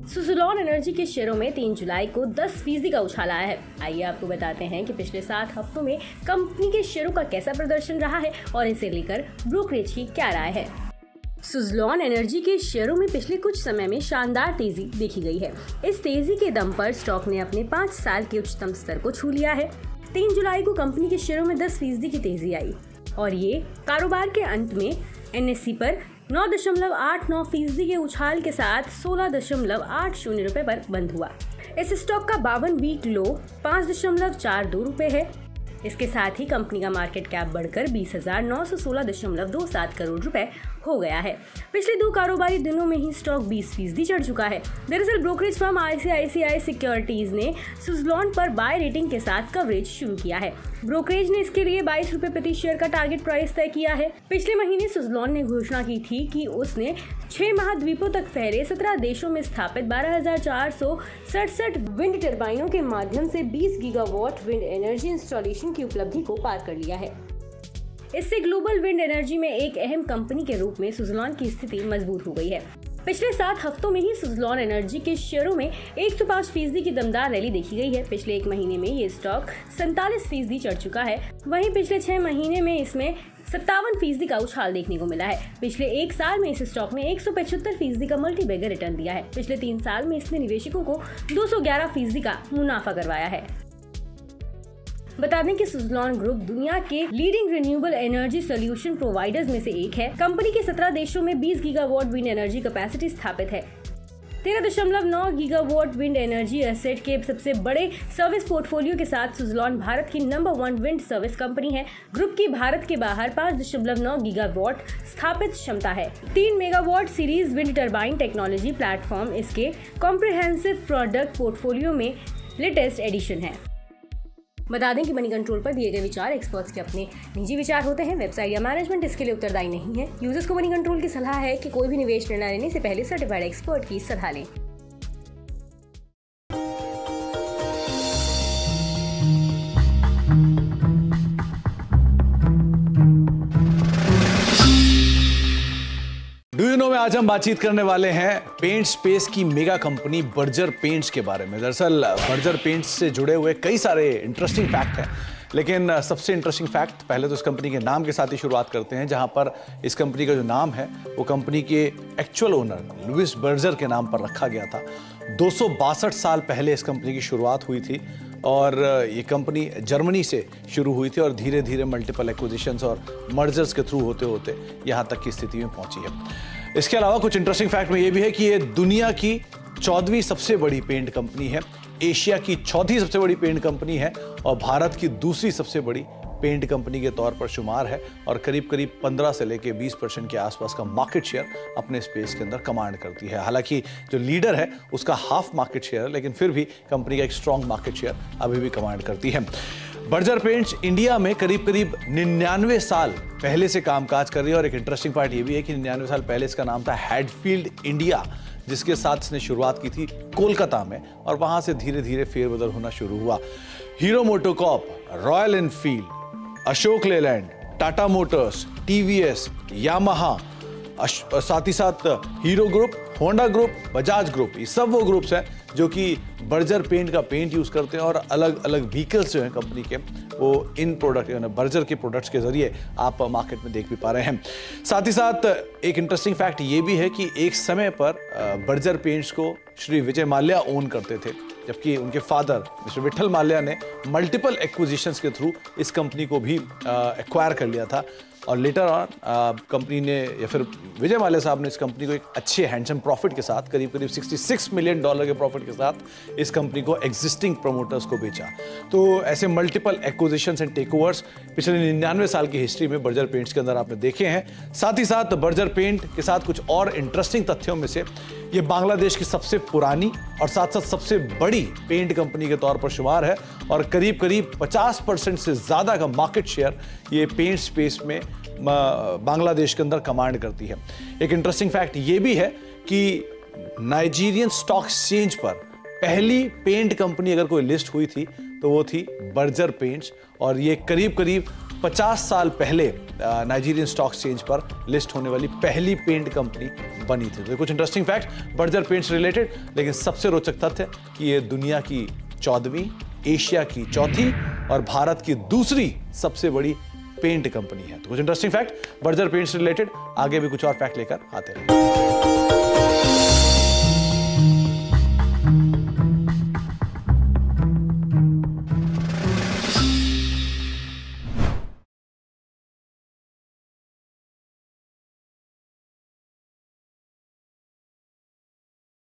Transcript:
Suzlon energy के शेयरों में 3 जुलाई को 10% का उछाल आया है। आइए आपको बताते हैं कि पिछले 7 हफ्तों में कंपनी के शेयरों का कैसा प्रदर्शन रहा है और इसे लेकर ब्रोकरेज की क्या राय है। सुज़लोन एनर्जी के शेयरों में पिछले कुछ समय में शानदार तेजी देखी गई है। इस तेजी के दम पर स्टॉक ने अपने 5 साल के उच्चतम स्तर को छू लिया है। 3 जुलाई को कंपनी के शेयरों में 10% की तेजी आई और ये कारोबार के अंत में NSE पर 9.89% के उछाल के साथ 16.80 रुपए पर बंद हुआ। इस स्टॉक का 52 वीक लो 5.42 रुपए है। इसके साथ ही कंपनी का मार्केट कैप बढ़कर 20,916.27 करोड़ रुपए हो गया है। पिछले 2 कारोबारी दिनों में ही स्टॉक 20% चढ़ चुका है। दरअसल ब्रोकरेज फर्म ICICI सिक्योरिटीज ने सुज़लोन पर बाय रेटिंग के साथ कवरेज शुरू किया है। ब्रोकरेज ने इसके लिए 22 रुपए प्रति शेयर का टारगेट प्राइस तय किया है। पिछले महीने सुज़लोन ने घोषणा की थी कि उसने 6 महाद्वीपों तक फैले 17 देशों में स्थापित 12,467 विंड टर्बाइनों के माध्यम से 20 गीगावाट विंड एनर्जी इंस्टॉलेशन की उपलब्धि को पार कर लिया है। इससे ग्लोबल विंड एनर्जी में एक अहम कंपनी के रूप में सुज़लोन की स्थिति मजबूत हो गई है। पिछले 7 हफ्तों में ही सुज़लोन एनर्जी के शेयरों में 105% की दमदार रैली देखी गई है। पिछले 1 महीने में ये स्टॉक 47% चढ़ चुका है। वहीं पिछले 6 महीने में इसमें 57% का उछाल देखने को मिला है। पिछले 1 साल में इस स्टॉक ने 175% का मल्टी बैगर रिटर्न दिया है। पिछले 3 साल में इसने निवेशकों को 211% का मुनाफा करवाया है। बता दें कि सुज़लोन ग्रुप दुनिया के leading renewable energy solution providers में से एक है। कंपनी के 17 देशों में 20 गीगावाट विंड एनर्जी कैपेसिटी स्थापित है। 13.9 गीगावाट विंड एनर्जी एसेट के सबसे बड़े सर्विस पोर्टफोलियो के साथ सुज़लोन भारत की नंबर 1 विंड सर्विस कंपनी है। ग्रुप की भारत के बाहर 5.9 गीगावाट स्थापित क्षमता है। 3 megawatt series wind turbine technology platform इसके कॉम्प्रिहेंसिव प्रोडक्ट पोर्टफोलियो में लेटेस्ट एडिशन है। बता दें कि मनी कंट्रोल पर दिए गए विचार एक्सपर्ट्स के अपने निजी विचार होते हैं। वेबसाइट या मैनेजमेंट इसके लिए उत्तरदायी नहीं है। यूजर्स को मनी कंट्रोल की सलाह है कि कोई भी निवेश निर्णय लेने से पहले सर्टिफाइड एक्सपर्ट की सलाह लें। डू यू नो में आज हम बातचीत करने वाले हैं पेंट स्पेस की मेगा कंपनी बर्जर पेंट्स के बारे में। दरअसल बर्जर पेंट्स से जुड़े हुए कई सारे इंटरेस्टिंग फैक्ट हैं, लेकिन सबसे इंटरेस्टिंग फैक्ट पहले तो इस कंपनी के नाम के साथ ही शुरुआत करते हैं, जहां पर इस कंपनी का जो नाम है वो कंपनी के एक्चुअल ओनर लुइस बर्जर के नाम पर रखा गया था। 262 साल पहले इस कंपनी की शुरुआत हुई थी और ये कंपनी जर्मनी से शुरू हुई थी और धीरे धीरे मल्टीपल एक्विजिशंस और मर्जर्स के थ्रू होते होते यहाँ तक की स्थिति में पहुंची है। इसके अलावा कुछ इंटरेस्टिंग फैक्ट में ये भी है कि ये दुनिया की 14वीं सबसे बड़ी पेंट कंपनी है, एशिया की 4थी सबसे बड़ी पेंट कंपनी है और भारत की दूसरी सबसे बड़ी पेंट कंपनी के तौर पर शुमार है और करीब करीब 15 से लेकर 20% के आसपास का मार्केट शेयर अपने स्पेस के अंदर कमांड करती है। हालांकि जो लीडर है उसका हाफ मार्केट शेयर है, लेकिन फिर भी कंपनी का एक स्ट्रॉन्ग मार्केट शेयर अभी भी कमांड करती है। बर्जर पेंट्स इंडिया में करीब करीब 99 साल पहले से कामकाज कर रही है और एक इंटरेस्टिंग पार्ट ये भी है कि 99 साल पहले इसका नाम था हैडफील्ड इंडिया, जिसके साथ इसने शुरुआत की थी कोलकाता में और वहां से धीरे धीरे फेरबदल होना शुरू हुआ। Hero MotoCorp, royal Enfield, Ashok Leyland, Tata Motors, TVS, Yamaha, साथ ही साथ hero group, Honda group, Bajaj group, ये सब वो ग्रुप्स हैं जो कि बर्जर पेंट का पेंट यूज करते हैं और अलग अलग व्हीकल्स जो हैं कंपनी के वो इन प्रोडक्ट यानी बर्जर के प्रोडक्ट्स के जरिए आप मार्केट में देख भी पा रहे हैं। साथ ही साथ एक इंटरेस्टिंग फैक्ट ये भी है कि एक समय पर बर्जर पेंट्स को श्री विजय माल्या ओन करते थे, जबकि उनके फादर मिस्टर विठल माल्या ने मल्टीपल एक्विजिशंस के थ्रू इस कंपनी को भी एक्वायर कर लिया था और लेटर ऑन कंपनी ने या फिर विजय माल्या साहब ने इस कंपनी को एक अच्छे हैंडसम प्रॉफिट के साथ करीब करीब $66 मिलियन के प्रॉफिट के साथ इस कंपनी को एग्जिस्टिंग प्रमोटर्स को बेचा। तो ऐसे मल्टीपल एक्विजिशंस एंड टेकओवर्स पिछले 99 साल की हिस्ट्री में बर्जर पेंट्स के अंदर आपने देखे हैं। साथ ही साथ बर्जर पेंट के साथ कुछ और इंटरेस्टिंग तथ्यों में से ये बांग्लादेश की सबसे पुरानी और साथ साथ सबसे बड़ी पेंट कंपनी के तौर पर शुमार है और करीब करीब 50% से ज्यादा का मार्केट शेयर ये पेंट स्पेस में बांग्लादेश के अंदर कमांड करती है। एक इंटरेस्टिंग फैक्ट ये भी है कि नाइजीरियन स्टॉक एक्सचेंज पर पहली पेंट कंपनी अगर कोई लिस्ट हुई थी तो वो थी बर्जर पेंट्स और ये करीब करीब 50 साल पहले नाइजीरियन स्टॉक एक्सचेंज पर लिस्ट होने वाली पहली पेंट कंपनी बनी थी। तो कुछ interesting fact Berger paints related, लेकिन सबसे रोचक तथ्य कि ये दुनिया की 14वीं, एशिया की 4थी और भारत की दूसरी सबसे बड़ी पेंट कंपनी है। तो कुछ interesting fact Berger paints related, आगे भी कुछ और फैक्ट लेकर आते रहेंगे।